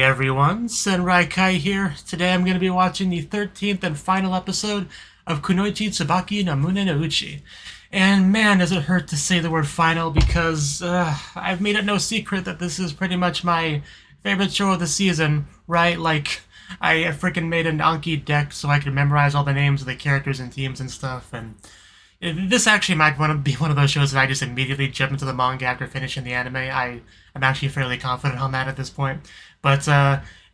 everyone, Senrai here. Today I'm going to be watching the 13th and final episode of Kunoichi Tsubaki no Mune no Uchi. And man, does it hurt to say the word final because I've made it no secret that this is pretty much my favorite show of the season, right? Like, I freaking made an Anki deck so I could memorize all the names of the characters and teams and stuff, and this actually might be one of those shows that I just immediately jump into the manga after finishing the anime. I'm actually fairly confident on that at this point. But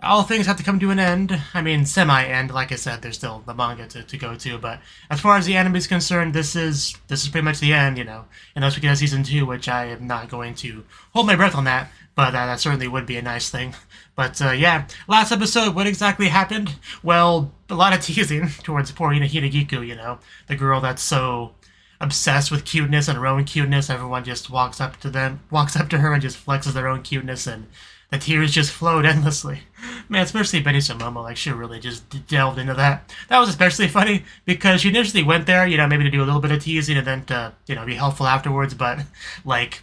all things have to come to an end. I mean, semi-end. Like I said, there's still the manga to go to. But as far as the anime is concerned, this is pretty much the end, you know. Unless we get a season 2, which I am not going to hold my breath on that. But that certainly would be a nice thing. But yeah, last episode, what exactly happened? Well, a lot of teasing towards poor Hinagiku, you know, the girl that's so obsessed with cuteness and her own cuteness. Everyone just walks up to her and just flexes their own cuteness, and the tears just flowed endlessly. Man, especially Benny Sumomo, like, she really just delved into that. That was especially funny because she initially went there, you know, maybe to do a little bit of teasing and then to, you know, be helpful afterwards, but, like,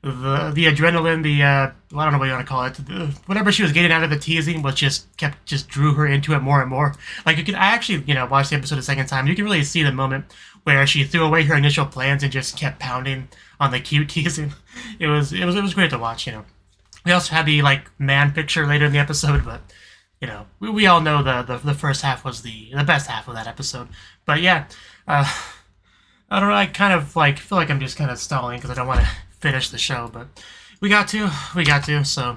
the adrenaline, I don't know what you want to call it, whatever she was getting out of the teasing was just drew her into it more and more. Like, I actually, you know, watch the episode a second time, you can really see the moment where she threw away her initial plans and just kept pounding on the cute teasing. It was great to watch, you know. We also had the, like, man picture later in the episode, but, you know, we all know the first half was the best half of that episode. But yeah, I don't know, I kind of, like, feel like I'm just kind of stalling because I don't want to finish the show, but we got to, so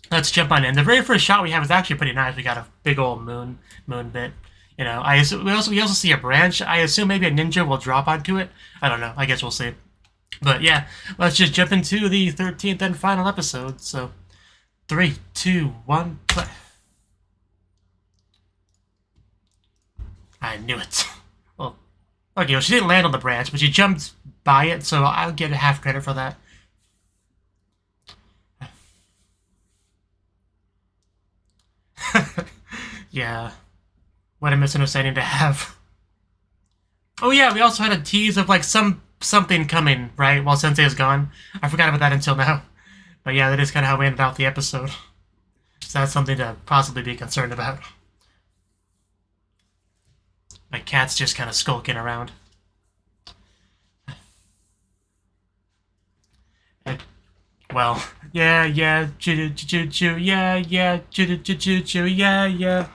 let's jump on in. The very first shot we have is actually pretty nice. We got a big old moon bit. You know, we also see a branch. I assume maybe a ninja will drop onto it. I don't know. I guess we'll see. But yeah, let's just jump into the 13th and final episode. So, 3, 2, 1, play. I knew it. Well, okay, well, she didn't land on the branch, but she jumped by it, so I'll get half credit for that. Yeah. What a misunderstanding to have. Oh yeah, we also had a tease of, like, something coming, right, while Sensei is gone. I forgot about that until now. But yeah, that is kind of how we ended out the episode. So that's something to possibly be concerned about. My cat's just kind of skulking around. Well, yeah, choo-choo-choo, yeah, choo-choo-choo, yeah.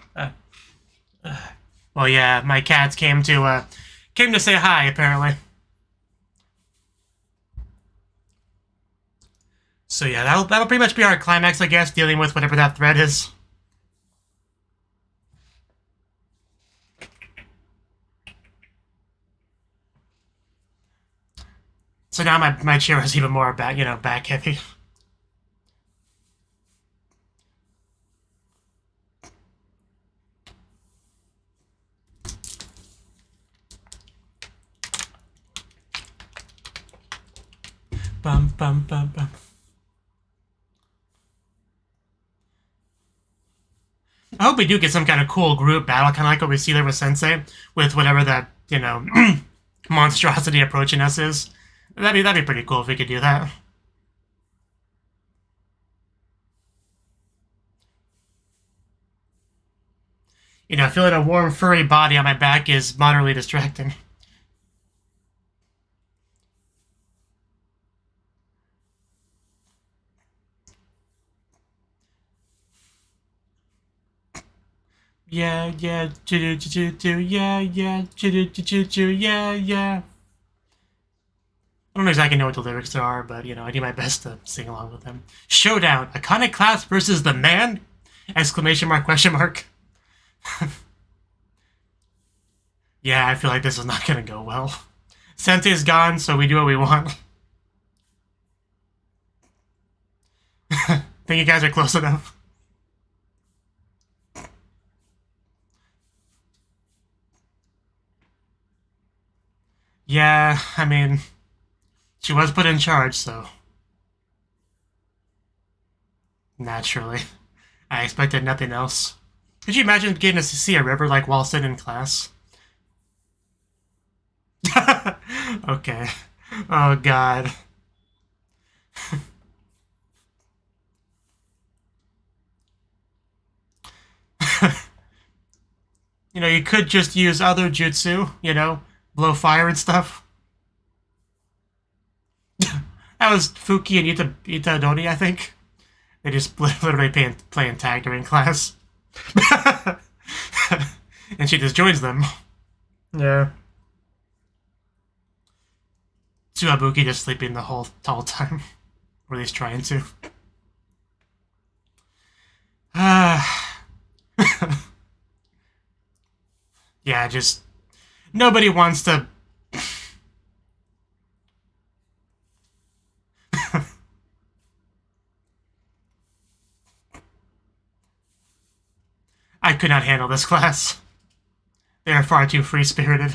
Well, yeah, my cats came to say hi, apparently. So yeah, that'll pretty much be our climax, I guess, dealing with whatever that threat is. So now my chair is even more back heavy. Bum bum bum bum. I hope we do get some kind of cool group battle, kind of like what we see there with Sensei, with whatever that, you know, monstrosity approaching us is. That'd be pretty cool if we could do that. You know, feeling a warm, furry body on my back is moderately distracting. Yeah, choo-choo-choo-choo, yeah, choo-choo-choo-choo, yeah. I don't exactly know what the lyrics are, but, you know, I do my best to sing along with them. Showdown, Iconoclast versus the man? Exclamation mark, question mark. Yeah, I feel like this is not gonna go well. Sensei's gone, so we do what we want. Think you guys are close enough? Yeah, I mean, she was put in charge, so naturally, I expected nothing else. Could you imagine getting to see a river, like, while sitting in class? Okay. Oh, God. You know, you could just use other jutsu, you know, blow fire and stuff. That was Fuki and Itadori, I think. They just literally playing tag during class. And she just joins them. Yeah. Tsuabuki just sleeping the whole time. Or at least trying to. Yeah, just... Nobody wants to... I could not handle this class. They are far too free-spirited.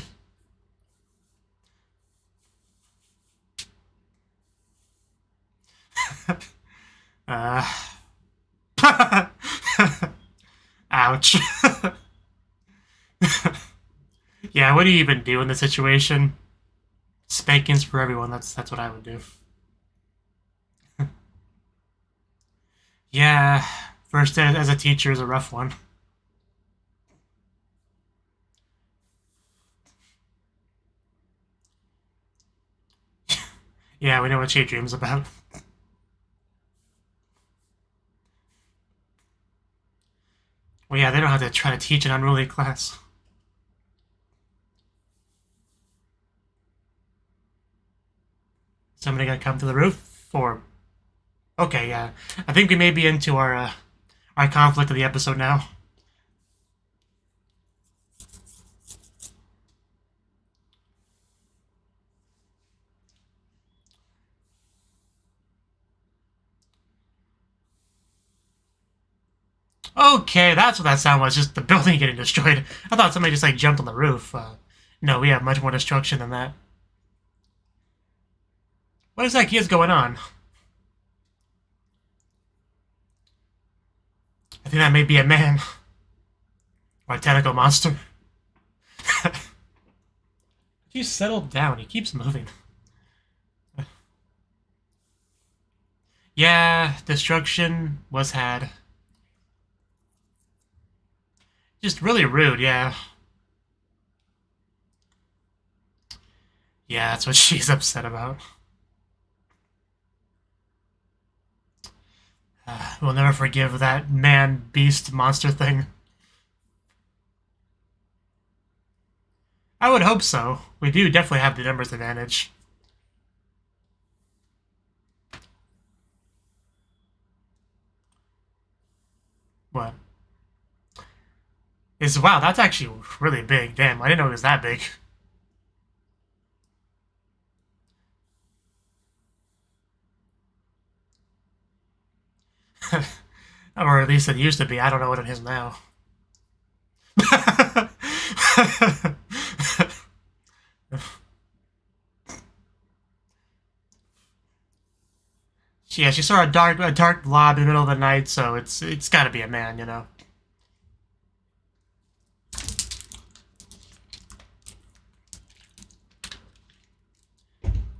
Ouch. Yeah, what do you even do in this situation? Spankings for everyone, that's what I would do. Yeah, first day as a teacher is a rough one. Yeah, we know what she dreams about. Well, yeah, they don't have to try to teach an unruly class. Somebody gotta come to the roof? Or... Okay, yeah. I think we may be into our conflict of the episode now. Okay, that's what that sound was, just the building getting destroyed. I thought somebody just, like, jumped on the roof. No, we have much more destruction than that. What exactly is going on? I think that may be a man. Or a tentacle monster. He settled down, he keeps moving. Yeah, destruction was had. Just really rude, yeah. Yeah, that's what she's upset about. We'll never forgive that man-beast-monster thing. I would hope so. We do definitely have the numbers advantage. What? Wow, that's actually really big. Damn, I didn't know it was that big. Or at least it used to be. I don't know what it is now. Yeah, she saw a dark blob in the middle of the night, so it's got to be a man, you know.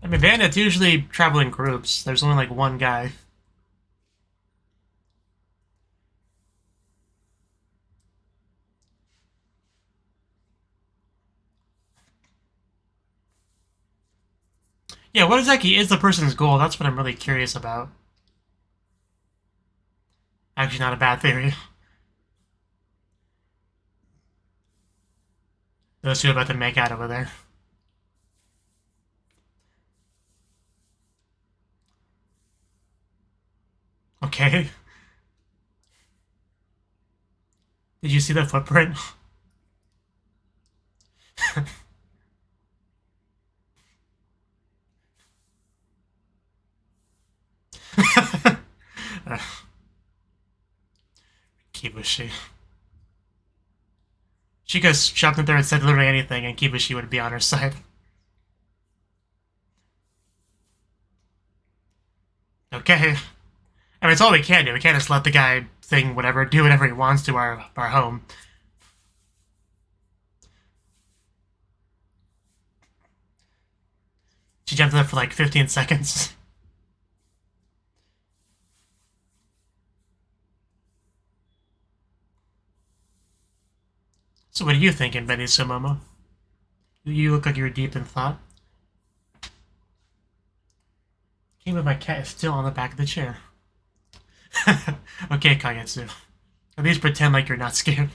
I mean, bandits usually travel in groups. There's only like one guy. Yeah, what exactly is the person's goal? That's what I'm really curious about. Actually, not a bad theory. Those two are about to make out over there. Okay. Did you see the footprint? Kibushi. She could have jumped in there and said literally anything, and Kibushi would be on her side. Okay. I mean, it's all we can do. We can't just let the guy do whatever he wants to our home. She jumped in there for like 15 seconds. So what are you thinking, Benny Sumomo? You look like you're deep in thought. Can't believe my cat is still on the back of the chair. Okay, Kagetsu. At least pretend like you're not scared.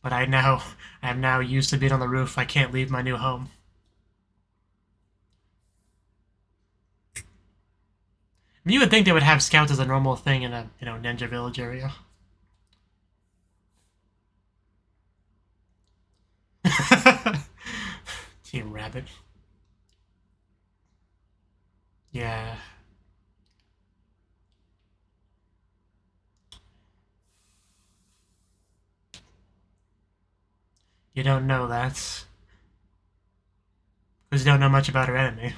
But I am now used to being on the roof. I can't leave my new home. I mean, you would think they would have scouts as a normal thing in a, ninja village area. Team Rabbit. Yeah. You don't know that. Because you don't know much about her enemy.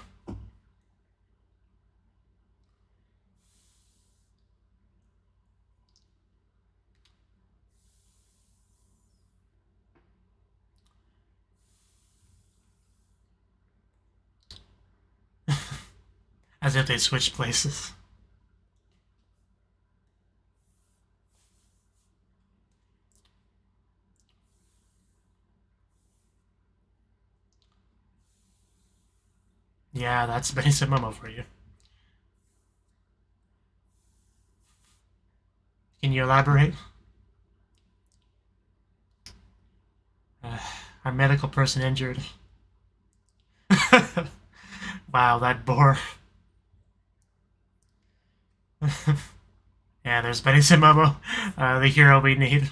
As if they switched places. Yeah, that's basic Momo for you. Can you elaborate? Our medical person injured. Wow, that bore. Yeah, there's Benny Sumomo, the hero we need.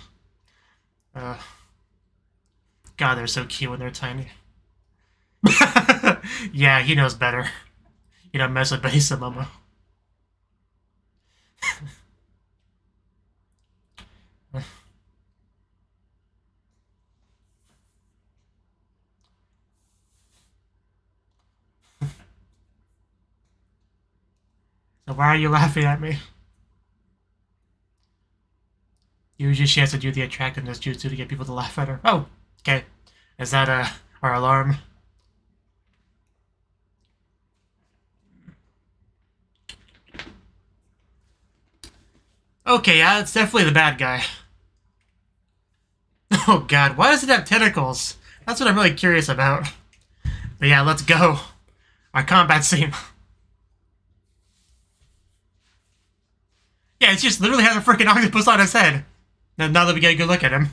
God, they're so cute when they're tiny. Yeah, he knows better. You don't mess with Benny Sumomo. So why are you laughing at me? Usually she has to do the attractiveness jutsu to get people to laugh at her. Oh, okay. Is that our alarm? Okay, yeah, it's definitely the bad guy. Oh god, why does it have tentacles? That's what I'm really curious about. But yeah, let's go. Our combat scene. Yeah, it just literally has a freaking octopus on his head. Now that we get a good look at him.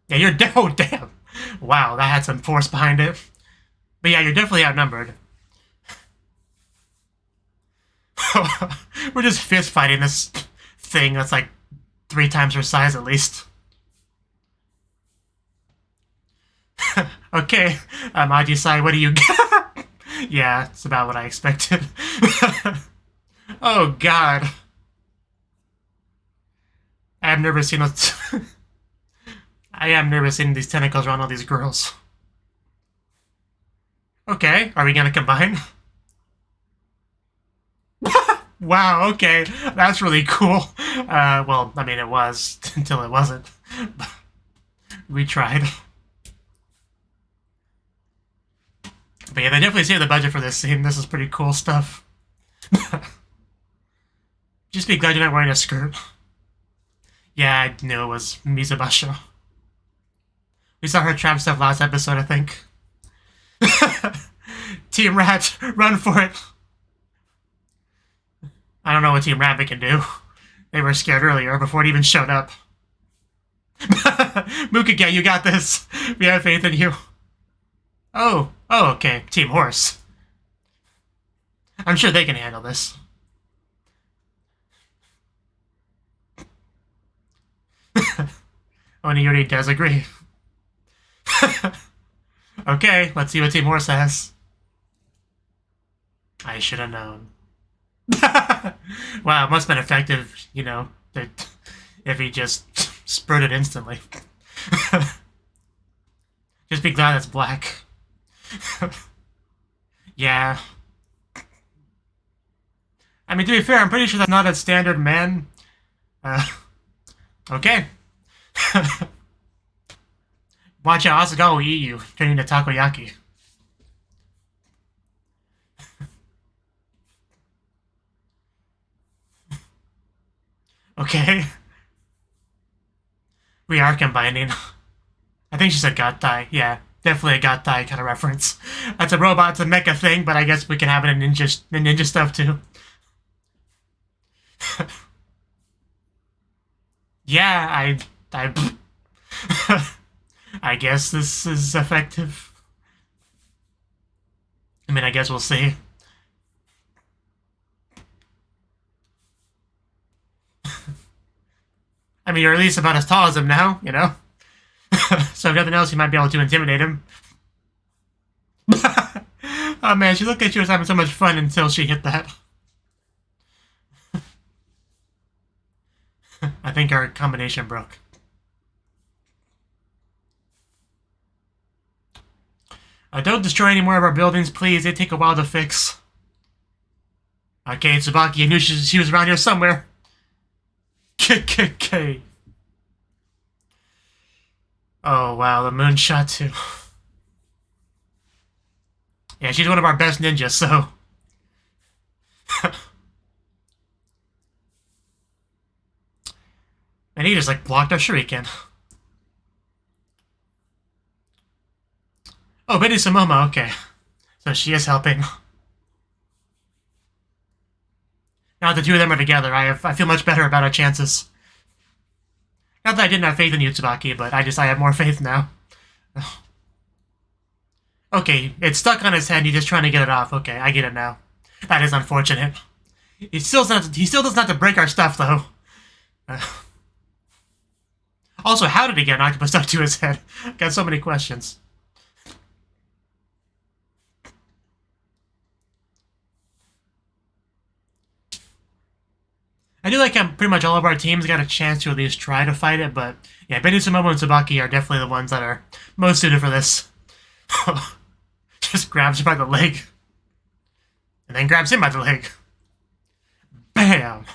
Yeah, you're oh damn. Wow, that had some force behind it. But yeah, you're definitely outnumbered. We're just fist fighting this thing that's like 3 times her size at least. Okay, Ajisai, what do you got? Yeah, it's about what I expected. Oh god. I am nervous seeing I am nervous seeing these tentacles around all these girls. Okay, are we gonna combine? Wow, okay, that's really cool. Well, I mean, it was, until it wasn't. We tried. But yeah, they definitely saved the budget for this scene. This is pretty cool stuff. Just be glad you're not wearing a skirt. Yeah, I knew it was Mizabasho. We saw her trap stuff last episode, I think. Team Rat, run for it! I don't know what Team Rabbit can do. They were scared earlier, before it even showed up. Mukage, you got this! We have faith in you. Oh, okay, Team Horse. I'm sure they can handle this. Oniyuri does agree. Okay, let's see what Team Horse has. I should have known. Wow, it must have been effective, if he just spurted instantly. Just be glad it's black. Yeah. I mean, to be fair, I'm pretty sure that's not a standard man. Okay. Watch out, Asuka will eat you, turning to takoyaki. Okay. We are combining. I think she said Gattai. Yeah, definitely a Gattai kind of reference. That's a robot, it's a mecha thing, but I guess we can have it in ninja stuff too. Yeah, I I guess this is effective. I mean, I guess we'll see. I mean, you're at least about as tall as him now, you know? So if nothing else, you might be able to intimidate him. Oh man, she looked like she was having so much fun until she hit that. I think our combination broke. Don't destroy any more of our buildings, please. They take a while to fix. Okay, Tsubaki, I knew she was around here somewhere. KKK. Oh, wow, the moonshot too. Yeah, she's one of our best ninjas, so... And he just, like, blocked our shuriken. Oh, Betty Samoma, okay. So she is helping. Now the two of them are together, I feel much better about our chances. Not that I didn't have faith in you, Tsubaki, but I have more faith now. Okay, it's stuck on his head, he's just trying to get it off. Okay, I get it now. That is unfortunate. He still doesn't have to break our stuff, though. Also, how did he get an octopus stuck to his head? Got so many questions. I do like how pretty much all of our teams got a chance to at least try to fight it, but yeah, Buensuceso and Tsubaki are definitely the ones that are most suited for this. Just grabs her by the leg. And then grabs him by the leg. Bam!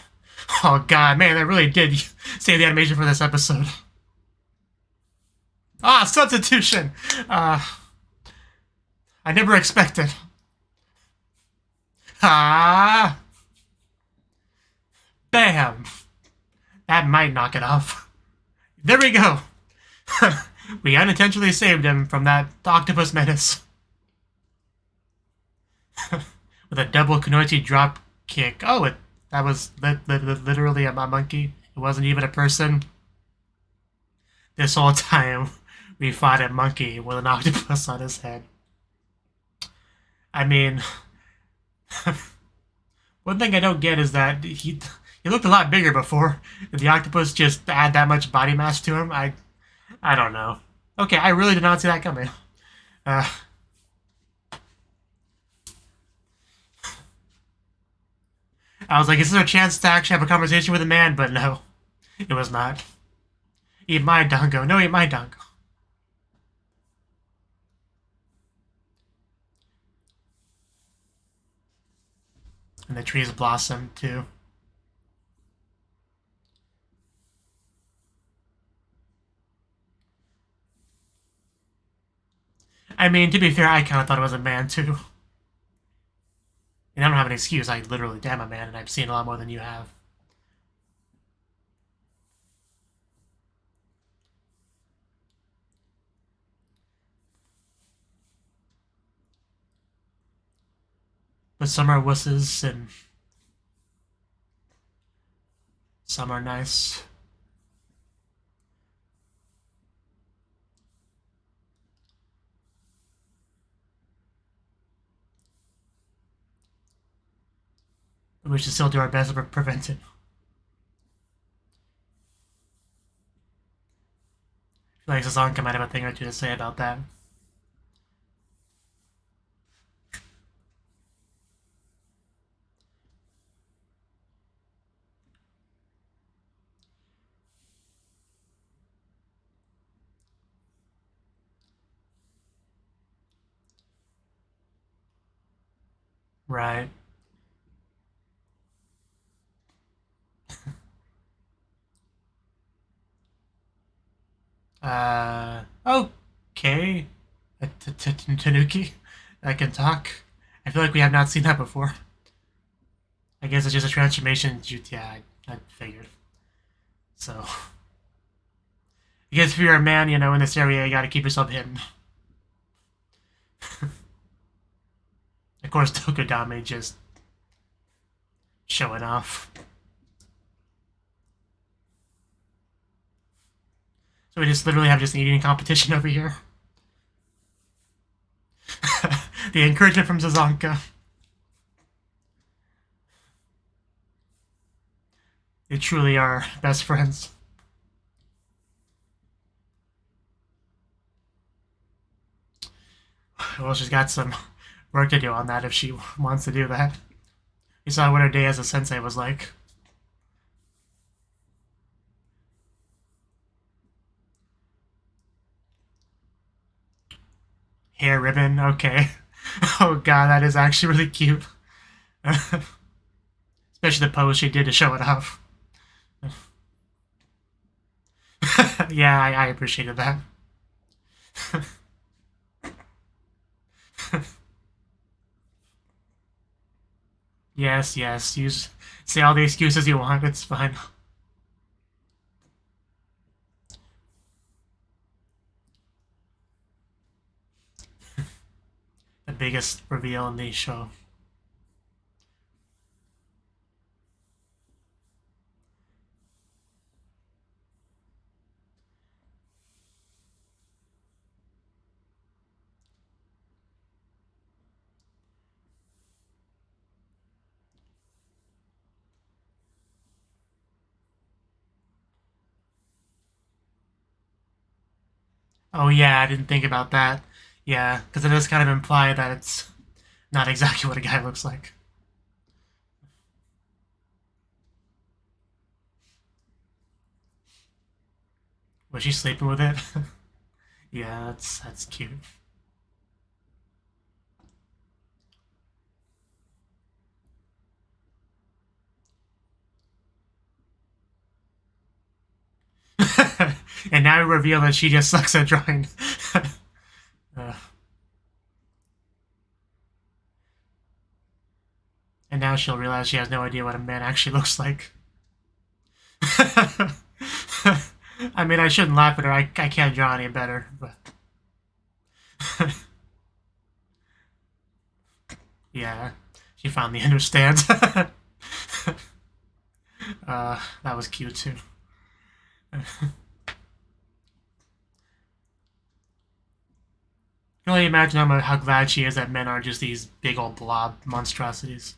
Oh god, man, that really did save the animation for this episode. Ah, substitution! I never expected. Ah! Bam! That might knock it off. There we go! We unintentionally saved him from that octopus menace. With a double Kunoichi drop kick. Oh, that was literally a monkey. It wasn't even a person. This whole time, we fought a monkey with an octopus on his head. I mean... one thing I don't get is that he looked a lot bigger before. Did the octopus just add that much body mass to him? I don't know. Okay, I really did not see that coming. I was like, is this a chance to actually have a conversation with a man? But no, it was not. Eat my dango. No, eat my dango. And the trees blossom, too. I mean, to be fair, I kind of thought it was a man, too. And I don't have an excuse. I literally am a man, and I've seen a lot more than you have. But some are wusses, and some are nice. We should still do our best to prevent it. I feel like Sazanka might have a thing or two to say about that. Right. Okay. Tanuki? I can talk. I feel like we have not seen that before. I guess it's just a transformation. Yeah, I figured. So, I guess if you're a man, you know, in this area, you gotta keep yourself hidden. Of course, Tokodame just showing off. So we just literally have just an eating competition over here. The encouragement from Sazanka. They truly are best friends. Well, she's got some work to do on that if she wants to do that. We saw what her day as a sensei was like. Hair ribbon, okay. Oh god, that is actually really cute. Especially the pose she did to show it off. Yeah, I appreciated that. Yes, yes, say all the excuses you want, it's fine. The biggest reveal in the show. Oh yeah, I didn't think about that. Yeah, because it does kind of imply that it's not exactly what a guy looks like. Was she sleeping with it? Yeah, that's cute. And now we reveal that she just sucks at drawing. And now she'll realize she has no idea what a man actually looks like. I mean, I shouldn't laugh at her. I can't draw any better, but... Yeah, she finally understands. That was cute, too. I can only imagine how glad she is that men aren't just these big old blob monstrosities.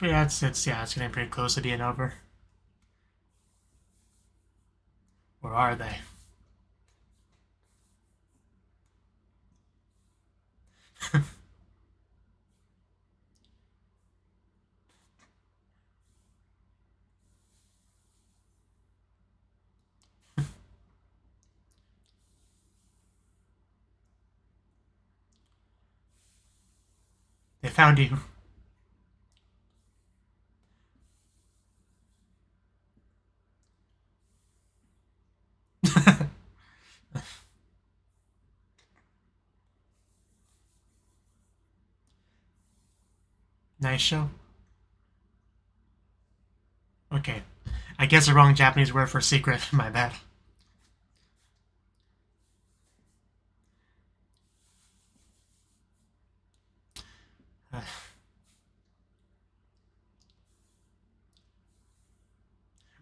Yeah, it's getting pretty close to being over. Or are they? They found you. Nice show. Okay. I guess the wrong Japanese word for secret. My bad.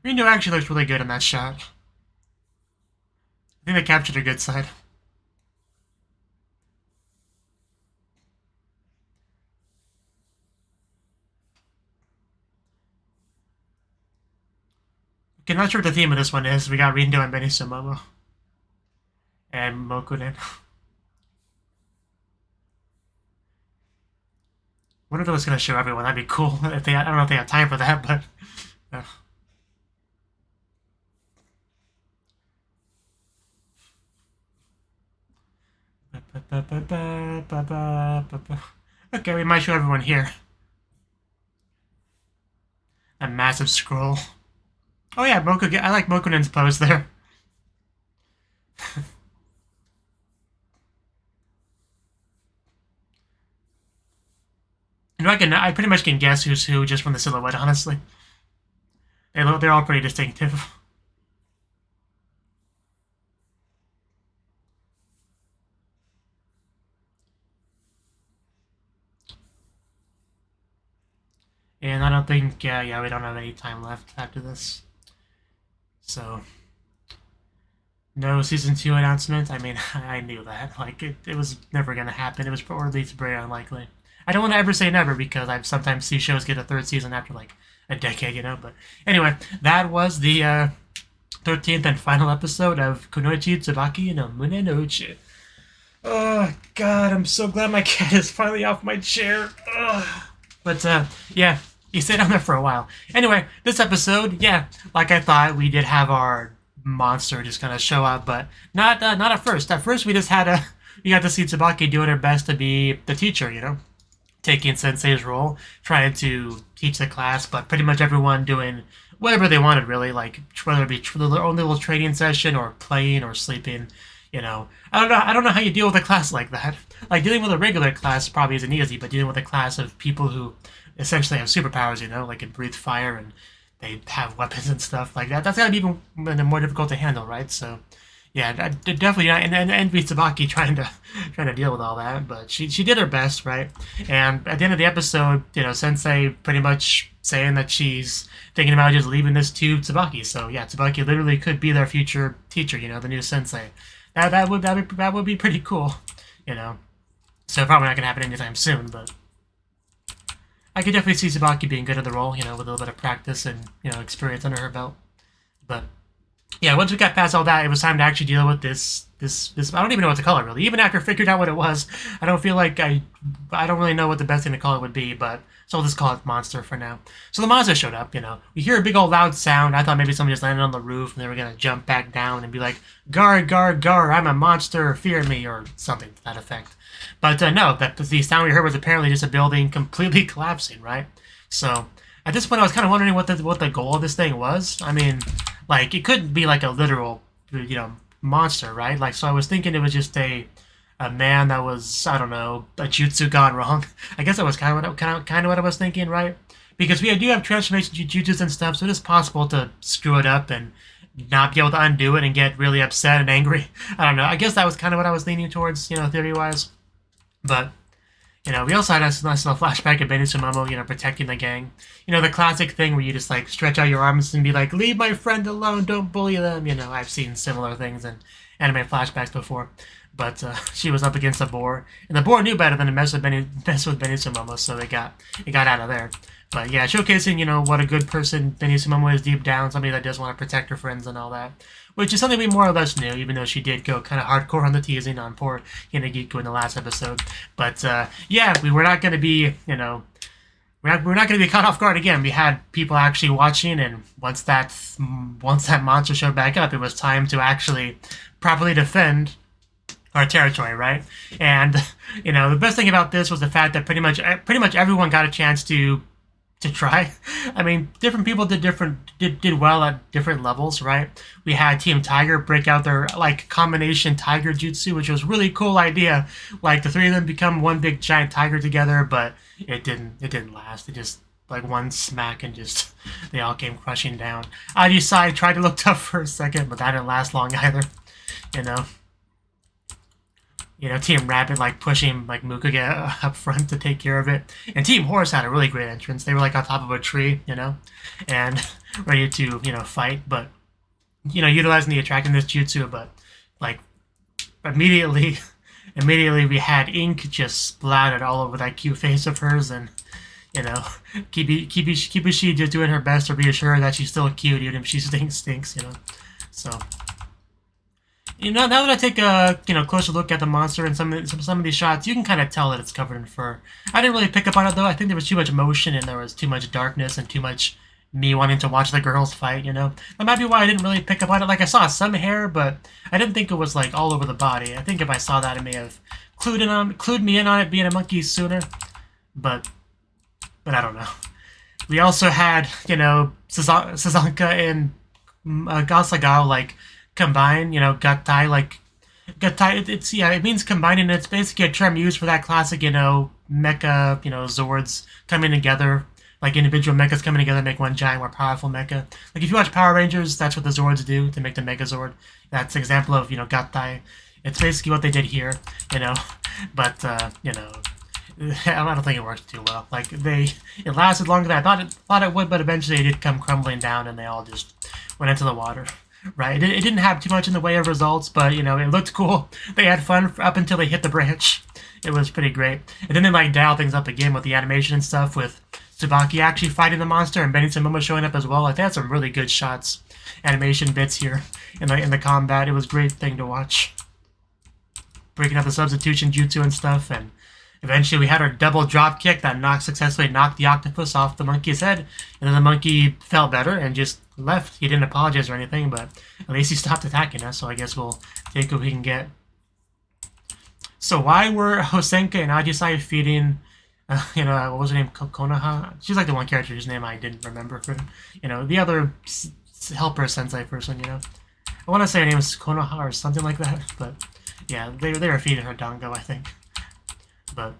Reno actually looks really good in that shot. I think they captured a good side. Okay, not sure what the theme of this one is. We got Rindo and Beniso Momo. And Mokunen. Wonder if it was gonna show everyone. That'd be cool. If they, I don't know if they have time for that, but. Okay, we might show everyone here. A massive scroll. Oh yeah, I like Mokunen's pose there. I pretty much can guess who's who just from the silhouette, honestly. They're all pretty distinctive. And I don't think, yeah, we don't have any time left after this. So, no season 2 announcement. I mean, I knew that. Like, it was never going to happen. It was, or at least very unlikely. I don't want to ever say never because I sometimes see shows get a 3rd season after, like, a decade, you know? But anyway, that was the 13th and final episode of Kunoichi Tsubaki no Mune no Uchi. Oh, God, I'm so glad my cat is finally off my chair. Ugh. But, yeah, he stayed on there for a while. Anyway, this episode, yeah, like I thought, we did have our monster just kind of show up, but not at first. At first, we just had we got to see Tsubaki doing her best to be the teacher, you know? Taking Sensei's role, trying to teach the class, but pretty much everyone doing whatever they wanted, really, like, whether it be their own little training session or playing or sleeping. You know, I don't know how you deal with a class like that. Like, dealing with a regular class probably isn't easy, but dealing with a class of people who essentially have superpowers, you know, like can breathe fire and they have weapons and stuff like that, that's gotta be even more difficult to handle, right? So, yeah, definitely, and envy Tsubaki trying to deal with all that, but she did her best, right? And at the end of the episode, you know, Sensei pretty much saying that she's thinking about just leaving this to Tsubaki. So yeah, Tsubaki literally could be their future teacher, you know, the new Sensei. That would be pretty cool, you know. So probably not gonna happen anytime soon, but I could definitely see Tsubaki being good at the role, you know, with a little bit of practice and, you know, experience under her belt. But yeah, once we got past all that, it was time to actually deal with this. I don't even know what to call it, really. Even after I figured out what it was, I don't feel like I don't really know what the best thing to call it would be, but so we'll just call it monster for now. So the monster showed up, you know. We hear a big old loud sound. I thought maybe somebody just landed on the roof and they were going to jump back down and be like, "Gar, gar, gar, I'm a monster, fear me," or something to that effect. But no, the sound we heard was apparently just a building completely collapsing, right? So at this point, I was kind of wondering what the goal of this thing was. I mean, like, it couldn't be like a literal, you know, monster, right? Like, so I was thinking it was just a man that was, I don't know, a jutsu gone wrong. I guess that was kind of what I was thinking, right? Because we do have transformation jutsus and stuff, so it is possible to screw it up and not be able to undo it and get really upset and angry. I don't know. I guess that was kind of what I was leaning towards, you know, theory-wise. But, you know, we also had a nice little flashback of Momo, you know, protecting the gang. You know, the classic thing where you just, like, stretch out your arms and be like, "Leave my friend alone, don't bully them." You know, I've seen similar things in anime flashbacks before. But she was up against a boar, and the boar knew better than to mess with Momo, so it got out of there. But yeah, showcasing, you know, what a good person Momo is deep down, somebody that does want to protect her friends and all that. Which is something we more or less knew, even though she did go kind of hardcore on the teasing on poor Hinagiku in the last episode. But yeah, we were not going to be, you know, we're not going to be caught off guard again. We had people actually watching, and once that monster showed back up, it was time to actually properly defend our territory, right? And you know, the best thing about this was the fact that pretty much everyone got a chance to try. I mean, different people did well at different levels, right? We had Team Tiger break out their like combination tiger jutsu, which was a really cool idea. Like the three of them become one big giant tiger together, but it didn't last. It just like one smack and just they all came crushing down. ID's side tried to look tough for a second, but that didn't last long either. You know. You know, Team Rabbit, like, pushing, like, Mukuge up front to take care of it. And Team Horse had a really great entrance. They were, like, on top of a tree, you know, and ready to, you know, fight. But, you know, utilizing the attractiveness jutsu, but, like, immediately we had ink just splattered all over that cute face of hers. And, you know, Kibushi just doing her best to reassure her that she's still cute, even if she stinks, you know. So... You know, now that I take a closer look at the monster and some of these shots, you can kind of tell that it's covered in fur. I didn't really pick up on it though. I think there was too much motion and there was too much darkness and too much me wanting to watch the girls fight. You know, that might be why I didn't really pick up on it. Like I saw some hair, but I didn't think it was like all over the body. I think if I saw that, it may have clued me in on it being a monkey sooner. But I don't know. We also had Sazanka and Gasagao like combine, you know, gattai, like, gattai, it's, yeah, it means combine, and it's basically a term used for that classic, you know, mecha, you know, Zords coming together, like individual mechas coming together to make one giant, more powerful mecha. Like, if you watch Power Rangers, that's what the Zords do to make the Megazord. That's an example of, you know, gattai. It's basically what they did here, you know, but, you know, I don't think it worked too well. Like, it lasted longer than I thought it would, but eventually it did come crumbling down, and they all just went into the water, right? It didn't have too much in the way of results, but, you know, it looked cool. They had fun up until they hit the branch. It was pretty great. And then they, like, dial things up again with the animation and stuff, with Tsubaki actually fighting the monster and Benny Momo showing up as well. Like, they had some really good shots, animation bits here in the combat. It was a great thing to watch. Breaking up the substitution jutsu and stuff, and eventually we had our double drop kick that successfully knocked the octopus off the monkey's head, and then the monkey felt better and just left. He didn't apologize or anything, but at least he stopped attacking us, so I guess we'll take what we can get. So why were Hosenka and Ajisai feeding, you know, what was her name, Konoha? She's like the one character whose name I didn't remember for, you know, the other helper sensei person, you know. I want to say her name was Konoha or something like that, but yeah, they were feeding her dango, I think. But,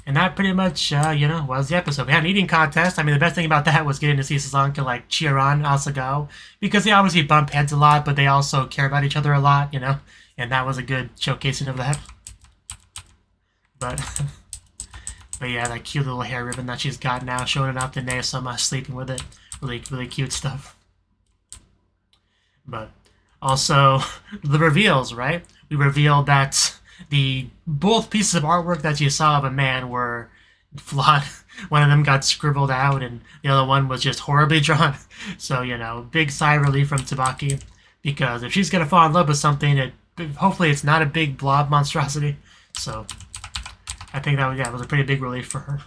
and that pretty much, you know, was the episode. We had an eating contest. I mean, the best thing about that was getting to see Sazanka, like, cheer on Asagao, because they obviously bump heads a lot, but they also care about each other a lot, you know, and that was a good showcasing of that. But, but yeah, that cute little hair ribbon that she's got now, showing it off to Naosama, sleeping with it. Really, really cute stuff. But also, the reveals, right? We revealed that both pieces of artwork that you saw of a man were flawed. One of them got scribbled out, and the other one was just horribly drawn. So, you know, big sigh of relief from Tsubaki, because if she's gonna fall in love with something, hopefully it's not a big blob monstrosity. So, I think that was a pretty big relief for her.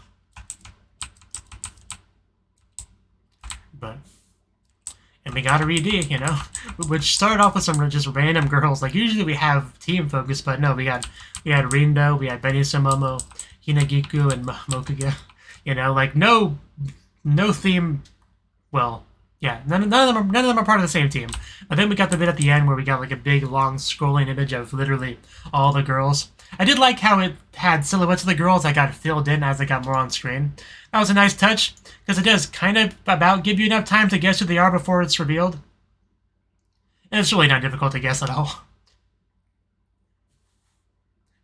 But, and we got a RD, you know, which started off with some just random girls. Like, usually we have team focus, but no, we had Rindo, we had Benny Momo, Hinagiku, and Mokuga. You know, like, no theme. Well, yeah, none of them are part of the same team. But then we got the bit at the end where we got like a big long scrolling image of literally all the girls. I did like how it had silhouettes of the girls that got filled in as they got more on screen. That was a nice touch, because it does kind of about give you enough time to guess who they are before it's revealed. And it's really not difficult to guess at all.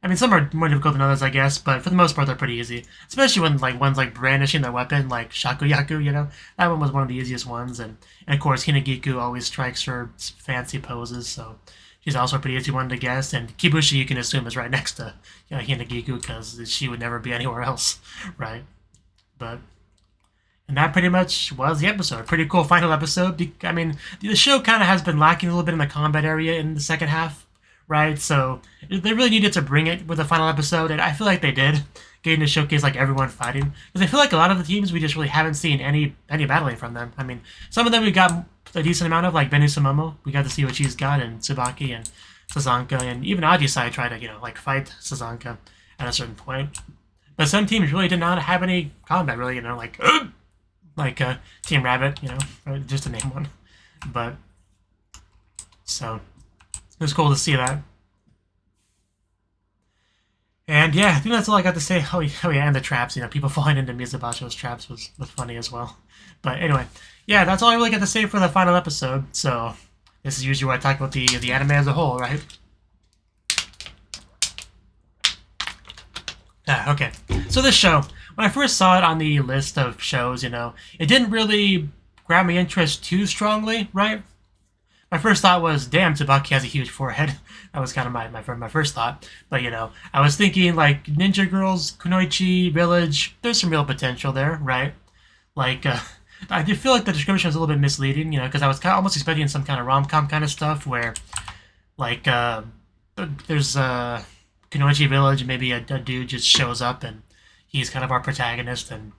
I mean, some are more difficult than others, I guess, but for the most part, they're pretty easy. Especially when, like, one's, like, brandishing their weapon, like Shakuyaku, you know? That one was one of the easiest ones, and of course, Hinagiku always strikes her fancy poses, so she's also a pretty easy one to guess, and Kibushi, you can assume, is right next to, you know, Hinagiku, because she would never be anywhere else, right? But, and that pretty much was the episode. Pretty cool final episode. I mean, the show kind of has been lacking a little bit in the combat area in the second half, right? So they really needed to bring it with the final episode, and I feel like they did, getting to showcase like everyone fighting. Because I feel like a lot of the teams we just really haven't seen any battling from them. I mean, some of them we got a decent amount of, like Benny Momo. We got to see what she's got, and Tsubaki and Sazanka, and even Ajisai tried to, you know, like fight Sazanka at a certain point. But some teams really did not have any combat, really, you know, like Team Rabbit, you know, just to name one. But, so, it was cool to see that. And yeah, I think that's all I got to say. Oh yeah, and the traps, you know, people falling into Mizubacho's traps was funny as well. But anyway, yeah, that's all I really got to say for the final episode. So, this is usually where I talk about the anime as a whole, right? Okay. So this show, when I first saw it on the list of shows, you know, it didn't really grab my interest too strongly, right? My first thought was, damn, Tsubaki has a huge forehead. That was kind of my first thought. But, you know, I was thinking, like, Ninja Girls, Kunoichi, Village, there's some real potential there, right? Like, I did feel like the description was a little bit misleading, you know, because I was almost expecting some kind of rom-com kind of stuff where, like, there's Kunoichi Village, and maybe a dude just shows up and he's kind of our protagonist, and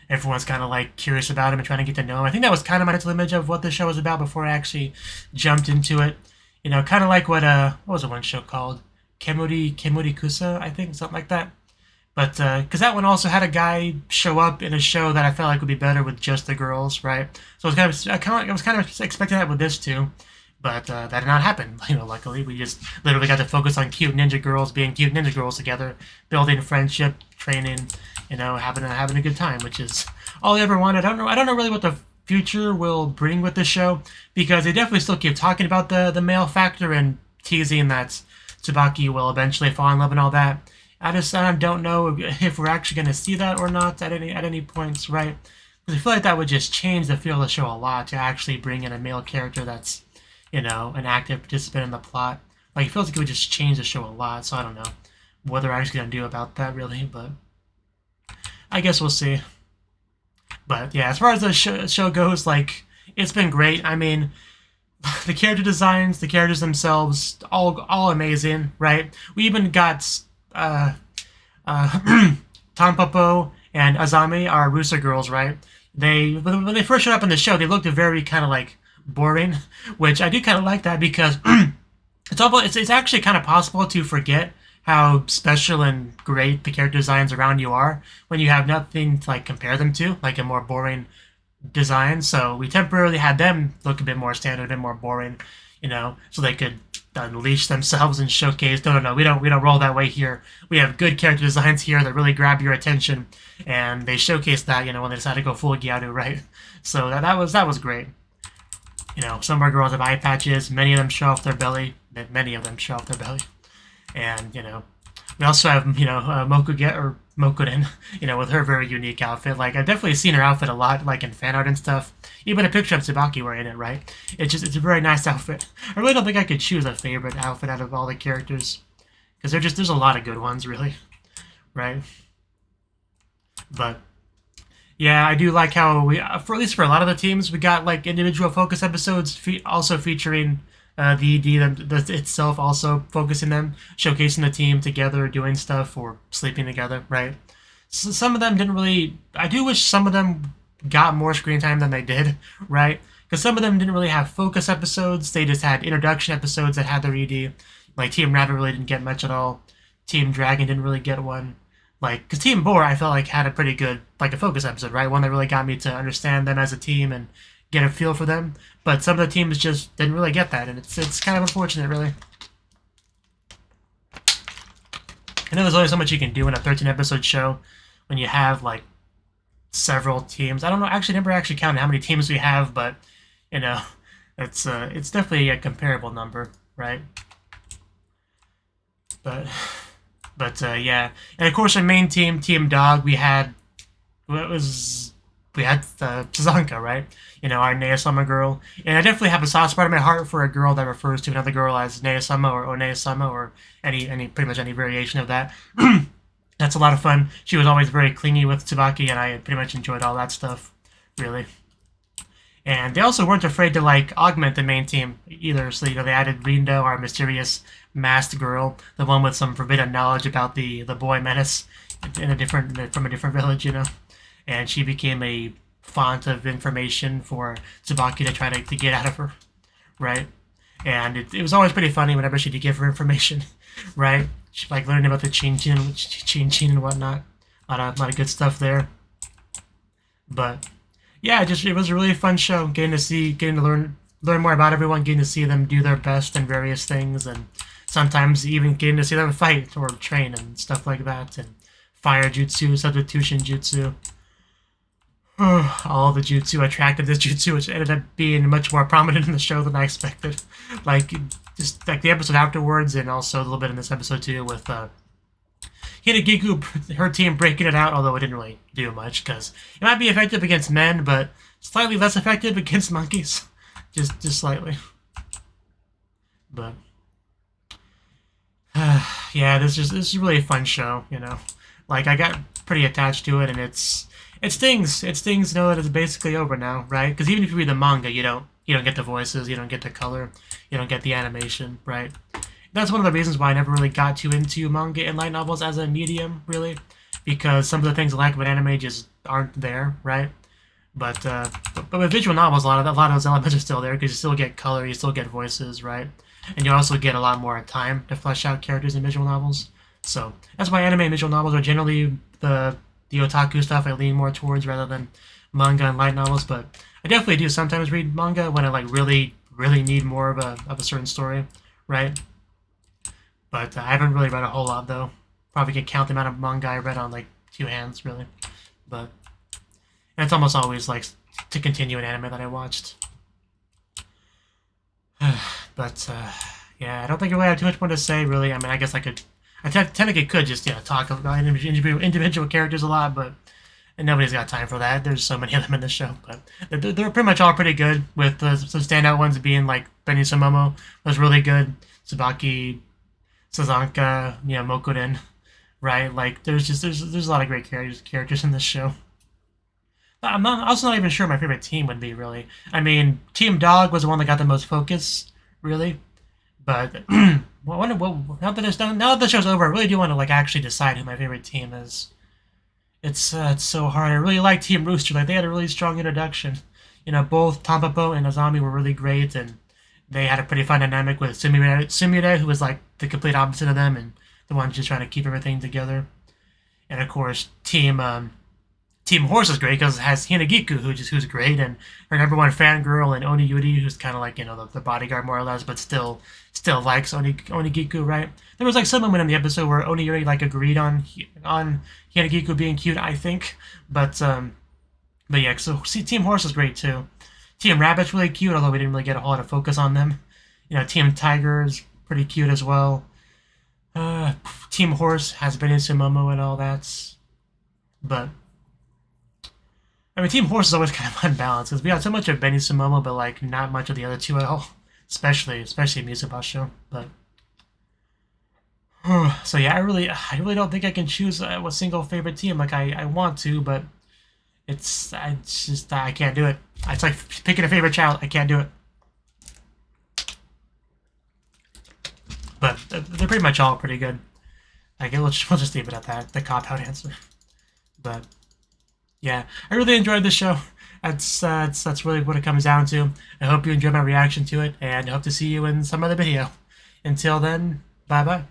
everyone's kind of like curious about him and trying to get to know him. I think that was kind of my mental image of what the show was about before I actually jumped into it. You know, kind of like what was the one show called? Kemuri Kusa, I think, something like that. But because that one also had a guy show up in a show that I felt like would be better with just the girls, right? So I was kind of expecting that with this too, but that did not happen. Luckily we just literally got to focus on cute ninja girls being cute ninja girls together, building friendship, training, having a good time, which is all I ever wanted. I don't know really what the future will bring with this show, because they definitely still keep talking about the male factor and teasing that Tsubaki will eventually fall in love and all that. I don't know if we're actually going to see that or not at any points, right? Because I feel like that would just change the feel of the show a lot to actually bring in a male character that's, an active participant in the plot. Like, it feels like it would just change the show a lot, so I don't know what they're actually going to do about that, really, but I guess we'll see. But, yeah, as far as the show goes, like, it's been great. I mean, the character designs, the characters themselves, all amazing, right? We even got Tanpopo and Azami are Rusa girls, right? When they first showed up in the show, they looked very kind of like boring, which I do kind of like that, because it's actually kind of possible to forget how special and great the character designs around you are when you have nothing to like compare them to, like a more boring design. So we temporarily had them look a bit more standard, a bit more boring, so they could unleash themselves and showcase. No, we don't roll that way here. We have good character designs here that really grab your attention, and they showcase that, when they decided to go full Gyaru, right? So that was great. Some of our girls have eye patches. Many of them show off their belly. And we also have Mokuren, with her very unique outfit. Like, I've definitely seen her outfit a lot, like in fan art and stuff. Even a picture of Tsubaki wearing it, right? It's a very nice outfit. I really don't think I could choose a favorite outfit out of all the characters, because there's a lot of good ones, really, right? But yeah, I do like how at least for a lot of the teams, we got like individual focus episodes, also featuring the ED itself, also focusing them, showcasing the team together, doing stuff, or sleeping together, right? So some of them didn't really. I do wish some of them got more screen time than they did, right? Because some of them didn't really have focus episodes. They just had introduction episodes that had their ED. Like, Team Rabbit really didn't get much at all. Team Dragon didn't really get one. Like, because Team Boar, I felt like, had a pretty good, like, a focus episode, right? One that really got me to understand them as a team and get a feel for them. But some of the teams just didn't really get that, and it's kind of unfortunate, really. I know there's only so much you can do in a 13-episode show when you have, like, several teams. I don't know, actually, never actually counted how many teams we have, but, it's definitely a comparable number, right? But yeah. And of course, our main team, Team Dog, we had Sazanka, right? Our Nea-sama girl. And I definitely have a soft spot in my heart for a girl that refers to another girl as Nea-sama or One-sama or pretty much any variation of that. That's a lot of fun. She was always very clingy with Tsubaki, and I pretty much enjoyed all that stuff, really. And they also weren't afraid to, like, augment the main team either. So, they added Rindo, our mysterious masked girl, the one with some forbidden knowledge about the boy menace from a different village, And she became a font of information for Tsubaki to try to get out of her, right? And it was always pretty funny whenever she did give her information, right? She, like, learning about the Chin and whatnot. A lot of good stuff there. But yeah, it was a really fun show. Getting to learn more about everyone, getting to see them do their best in various things, and sometimes even getting to see them fight or train and stuff like that, and fire jutsu, substitution jutsu. All the jutsu, attractiveness jutsu, which ended up being much more prominent in the show than I expected. Like, just like the episode afterwards, and also a little bit in this episode too, with Hinagiku, her team breaking it out, although it didn't really do much, because it might be effective against men, but slightly less effective against monkeys. Just slightly. But yeah, this is really a fun show, Like, I got pretty attached to it, and it stings to know that it's basically over now, right? Because even if you read the manga, you don't get the voices, you don't get the color, you don't get the animation, right? That's one of the reasons why I never really got too into manga and light novels as a medium, really, because some of the things I like about anime just aren't there, right? But with visual novels, a lot of those elements are still there, because you still get color, you still get voices, right? And you also get a lot more time to flesh out characters in visual novels. So that's why anime and visual novels are generally the otaku stuff I lean more towards rather than manga and light novels. But I definitely do sometimes read manga when I like really need more of a certain story, right? But I haven't really read a whole lot though. Probably can count the amount of manga I read on like 2 hands, really. But and it's almost always like to continue an anime that I watched. But yeah, I don't think I really have too much more to say, really. I mean, I guess I technically could just talk about individual characters a lot, but nobody's got time for that. There's so many of them in the show, but they're pretty much all pretty good. With some standout ones being like Benny Sumomo was really good, Tsubaki, Sazanka, Mokurin, right? Like there's a lot of great characters in this show. I'm also not even sure my favorite team would be, really. I mean, Team Dog was the one that got the most focus, really. But now that the show's over, I really do want to like actually decide who my favorite team is. It's so hard. I really like Team Rooster. Like they had a really strong introduction. Both Tampapo and Azami were really great, and they had a pretty fun dynamic with Sumire, who was like the complete opposite of them, and the one just trying to keep everything together. And of course, Team Horse is great because it has Hinagiku, who's great, and her number one fangirl, and Oni Yuri, who's kind of like the bodyguard more or less, but still likes Onigiku, right? There was like some moment in the episode where Oni Yuri like agreed on Hinagiku being cute, I think, but yeah. So Team Horse is great too. Team Rabbit's really cute, although we didn't really get a whole lot of focus on them. Team Tiger is pretty cute as well. Team Horse has Benny Sumomo and all that, but. I mean, Team Horse is always kind of unbalanced because we got so much of Benny Sumomo, but like not much of the other two at all, especially Musabasho. But so yeah, I really don't think I can choose a single favorite team like I want to, but it's just I can't do it. It's like picking a favorite child. I can't do it. But they're pretty much all pretty good. We'll just leave it at that. The cop-out answer, but. Yeah, I really enjoyed this show. That's really what it comes down to. I hope you enjoyed my reaction to it, and I hope to see you in some other video. Until then, bye-bye.